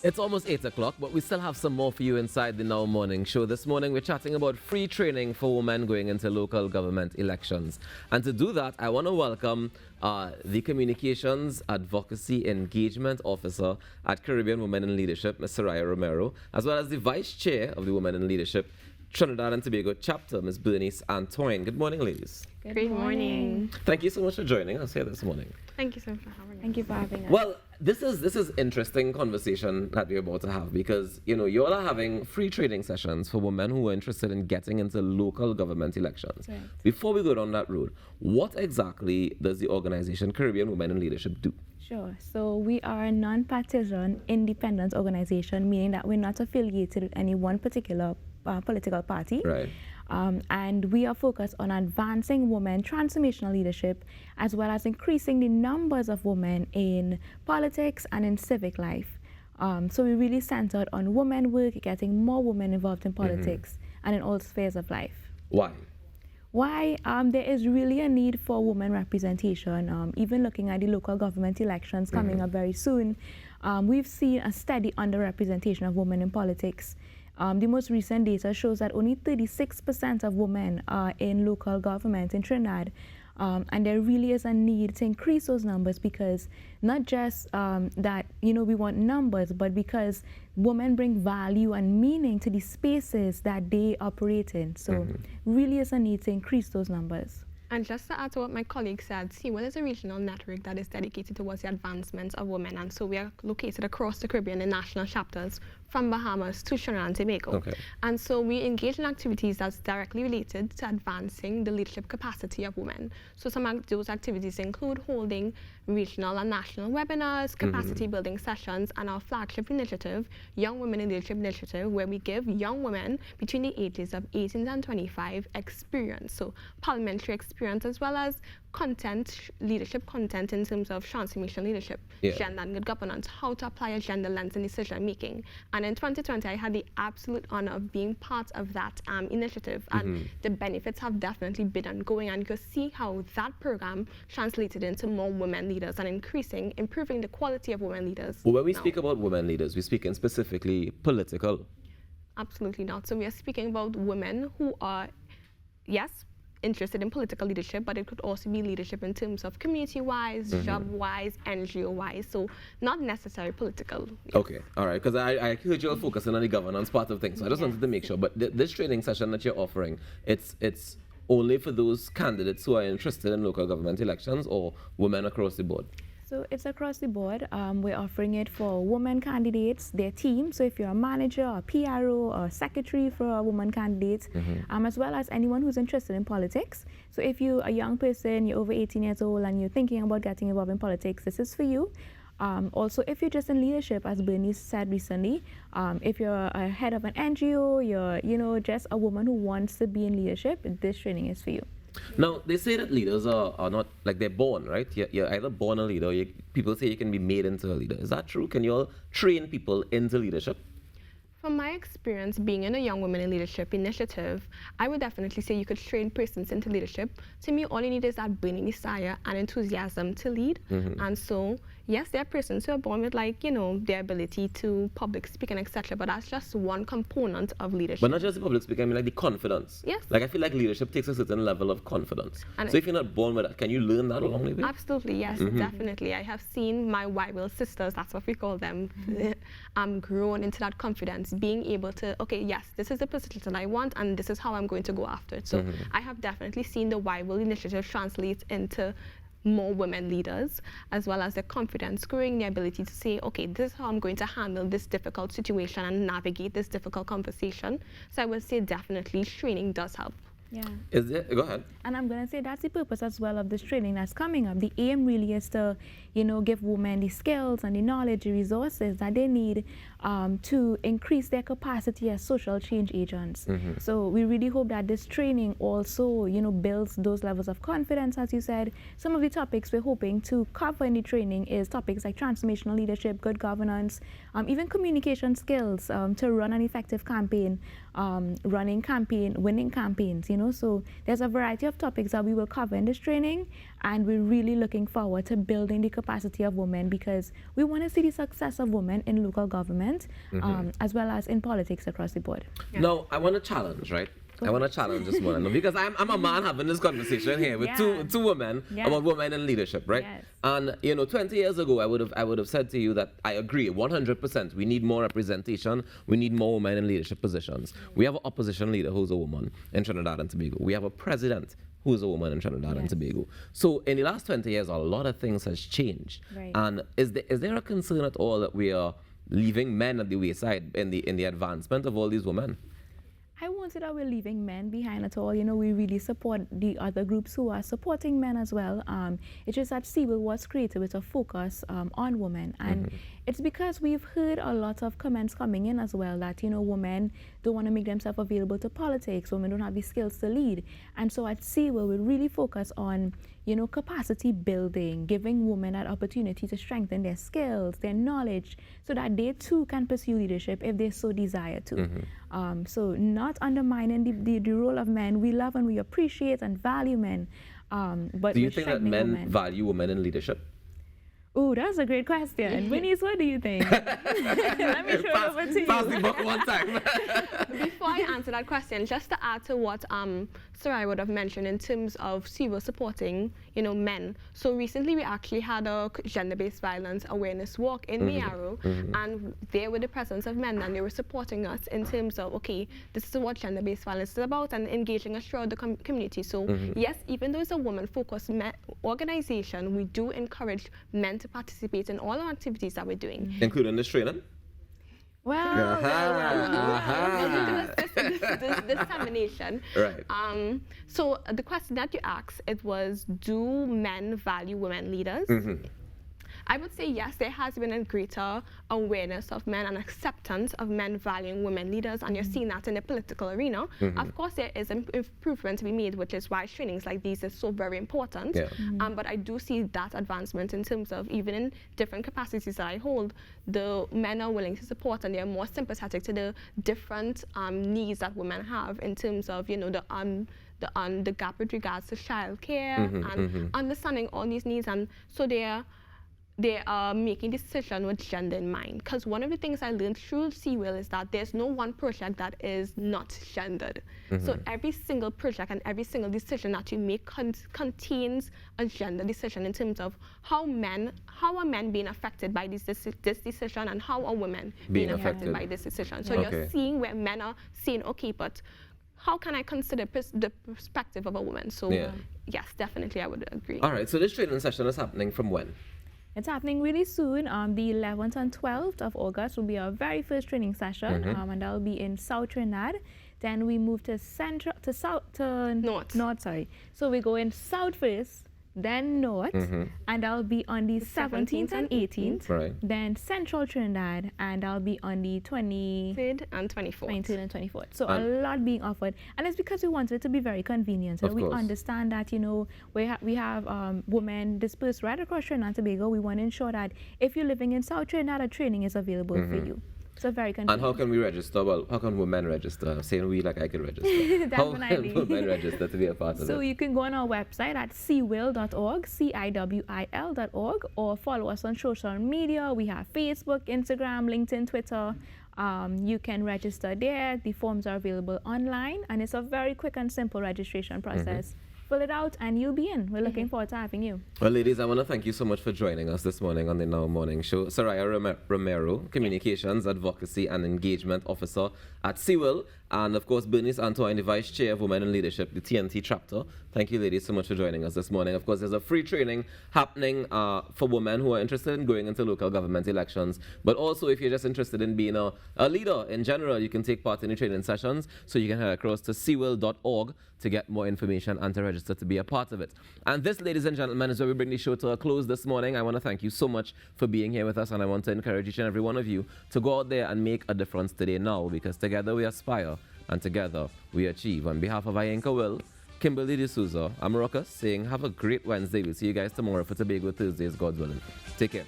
It's almost 8 o'clock, but we still have some more for you inside the Now Morning Show. This morning, we're chatting about free training for women going into local government elections. And to do that, I want to welcome the Communications Advocacy Engagement Officer at Caribbean Women in Leadership, Ms. Soraya Romero, as well as the Vice Chair of the Women in Leadership Trinidad and Tobago chapter, Ms. Bernice Antoine. Good morning, ladies. Good morning. Thank you so much for joining us here this morning. Thank you so much for having us. Thank you for having us. Well, this is interesting conversation that we're about to have because, you all are having free training sessions for women who are interested in getting into local government elections. Right. Before we go down that road, what exactly does the organization Caribbean Women in Leadership do? Sure. So we are a non-partisan independent organization, meaning that we're not affiliated with any one particular political party. Right. And we are focused on advancing women transformational leadership, as well as increasing the numbers of women in politics and in civic life. So we really centered on women work, getting more women involved in politics and in all spheres of life. Why? Why? There is really a need for women representation. Even looking at the local government elections coming up very soon, we've seen a steady underrepresentation of women in politics. The most recent data shows that only 36% of women are in local government in Trinidad. And there really is a need to increase those numbers because not just that, we want numbers, but because women bring value and meaning to the spaces that they operate in. So really is a need to increase those numbers. And just to add to what my colleague said, CWIL is a regional network that is dedicated towards the advancement of women. And so we are located across the Caribbean in national chapters from Bahamas to Trinidad and Tobago. Okay. And so we engage in activities that's directly related to advancing the leadership capacity of women. So some of those activities include holding regional and national webinars, capacity building sessions, and our flagship initiative, Young Women in Leadership Initiative, where we give young women between the ages of 18 and 25 experience. So parliamentary experience as well as content, leadership content in terms of transformational leadership, gender and good governance, how to apply a gender lens in decision making. And in 2020, I had the absolute honor of being part of that initiative, and the benefits have definitely been ongoing. And you can see how that program translated into more women leaders and improving the quality of women leaders. Well, when we speak about women leaders, we speak in specifically political. Absolutely not. So we are speaking about women who are, yes, interested in political leadership, but it could also be leadership in terms of community-wise, job-wise, NGO-wise, so not necessarily political. Okay, all right, because I heard you all focusing on the governance part of things, so I just wanted to make sure. But this training session that you're offering, it's only for those candidates who are interested in local government elections or women across the board? So it's across the board. We're offering it for women candidates, their team. So if you're a manager, or PRO, or secretary for a woman candidate, as well as anyone who's interested in politics. So if you're a young person, you're over 18 years old, and you're thinking about getting involved in politics, this is for you. Also, if you're just in leadership, as Bernice said recently, if you're a head of an NGO, you're just a woman who wants to be in leadership, this training is for you. Now, they say that leaders are not, like they're born, right? You're either born a leader, or people say you can be made into a leader. Is that true? Can you all train people into leadership? From my experience being in a Young Women in Leadership initiative, I would definitely say you could train persons into leadership. To me, all you need is that burning desire and enthusiasm to lead. And so, yes, there are persons who are born with, their ability to public speak and etc., but that's just one component of leadership. But not just the public speaking, I mean like the confidence. Yes. Like I feel like leadership takes a certain level of confidence. And so if you're not born with that, can you learn that along the way? Absolutely, yes, definitely. I have seen my YWIL sisters, that's what we call them, grown into that confidence, being able to, okay, yes, this is the position that I want, and this is how I'm going to go after it. So I have definitely seen the YWIL initiative translate into more women leaders, as well as their confidence, growing their ability to say, okay, this is how I'm going to handle this difficult situation and navigate this difficult conversation. So I would say definitely training does help. Yeah. Is it? Go ahead. And I'm going to say that's the purpose as well of this training that's coming up. The aim really is to, give women the skills and the knowledge, the resources that they need to increase their capacity as social change agents. So we really hope that this training also, builds those levels of confidence, as you said. Some of the topics we're hoping to cover in the training is topics like transformational leadership, good governance, even communication skills to run an effective campaign, winning campaigns, So there's a variety of topics that we will cover in this training, and we're really looking forward to building the capacity of women because we want to see the success of women in local government as well as in politics across the board. Yeah. Now, I want to challenge, right? I want to challenge this morning because I'm a man having this conversation here with two women about women in leadership, right? Yes. And 20 years ago, I would have said to you that I agree 100%. We need more representation. We need more women in leadership positions. We have an opposition leader who's a woman in Trinidad and Tobago. We have a president who is a woman in Trinidad and Tobago. So in the last 20 years, a lot of things has changed. Right. And is there a concern at all that we are leaving men at the wayside in the advancement of all these women? I won't say that we're leaving men behind at all. We really support the other groups who are supporting men as well. It's just that CWIL was created with a focus on women. And it's because we've heard a lot of comments coming in as well that, women don't want to make themselves available to politics. Women don't have the skills to lead. And so at CWIL, we really focus on, capacity building, giving women that opportunity to strengthen their skills, their knowledge, so that they too can pursue leadership if they so desire to. So not undermining the role of men. We love and we appreciate and value men. But do you think that men women. value women in leadership? Oh, that's a great question. Winnie's, what do you think? Let me throw it over to you. Pass the buck one time. Before I answer that question, just to add to what Sarai would have mentioned in terms of CWIL supporting, men. So recently we actually had a gender-based violence awareness walk in Miaro, and there were the presence of men, and they were supporting us in terms of, okay, this is what gender-based violence is about, and engaging us throughout the community. So yes, even though it's a woman-focused organization, we do encourage men to participate in all our activities that we're doing. Including this training? Well, this dissemination. Right. So the question that you asked, it was, do men value women leaders? I would say yes, there has been a greater awareness of men and acceptance of men valuing women leaders, and you're seeing that in the political arena. Of course, there is improvement to be made, which is why trainings like these is so very important. But I do see that advancement in terms of even in different capacities that I hold, the men are willing to support and they're more sympathetic to the different needs that women have in terms of, the gap with regards to childcare and understanding all these needs, and so they are making decisions with gender in mind. Because one of the things I learned through CWIL is that there's no one project that is not gendered. So every single project and every single decision that you make contains a gender decision in terms of how are men being affected by this decision, and how are women being affected by this decision. So you're seeing where men are saying, okay, but how can I consider the perspective of a woman? So yes, definitely I would agree. All right, so this training session is happening from when? It's happening really soon. The 11th and 12th of August will be our very first training session, and that will be in South Trinidad. Then we move to North. So we go in South first, then North, and I'll be on the 17th and 18th. Right. Then Central Trinidad, and I'll be on the 23rd and 24th. 23rd and 24th. So a lot being offered, and it's because we wanted it to be very convenient. And we understand that we have women dispersed right across Trinidad and Tobago. We want to ensure that if you're living in South Trinidad, a training is available for you. So very convenient. And how can we register? Well, how can women register? I'm saying we, like I can register. Definitely. How can women register to be a part of it? So you can go on our website at cwil.org, CIWIL.org, or follow us on social media. We have Facebook, Instagram, LinkedIn, Twitter. You can register there. The forms are available online, and it's a very quick and simple registration process. Fill it out and you'll be in. We're looking forward to having you. Well, ladies, I want to thank you so much for joining us this morning on the Now Morning Show. Soraya Romero, Communications, Advocacy and Engagement Officer at CWIL, and of course Bernice Antoine, the Vice Chair of Women in Leadership, the TNT chapter. Thank you, ladies, so much for joining us this morning. Of course, there's a free training happening for women who are interested in going into local government elections, but also if you're just interested in being a leader in general, you can take part in the training sessions. So you can head across to cwil.org to get more information and to register to be a part of it. And this, ladies and gentlemen, is where we bring the show to a close this morning. I want to thank you so much for being here with us, and I want to encourage each and every one of you to go out there and make a difference today now, because together we aspire and together we achieve. On behalf of Ayenka Will, Kimberly D'Souza, I'm Ruckus saying have a great Wednesday. We'll see you guys tomorrow for Tobago Thursdays, God willing. Take care.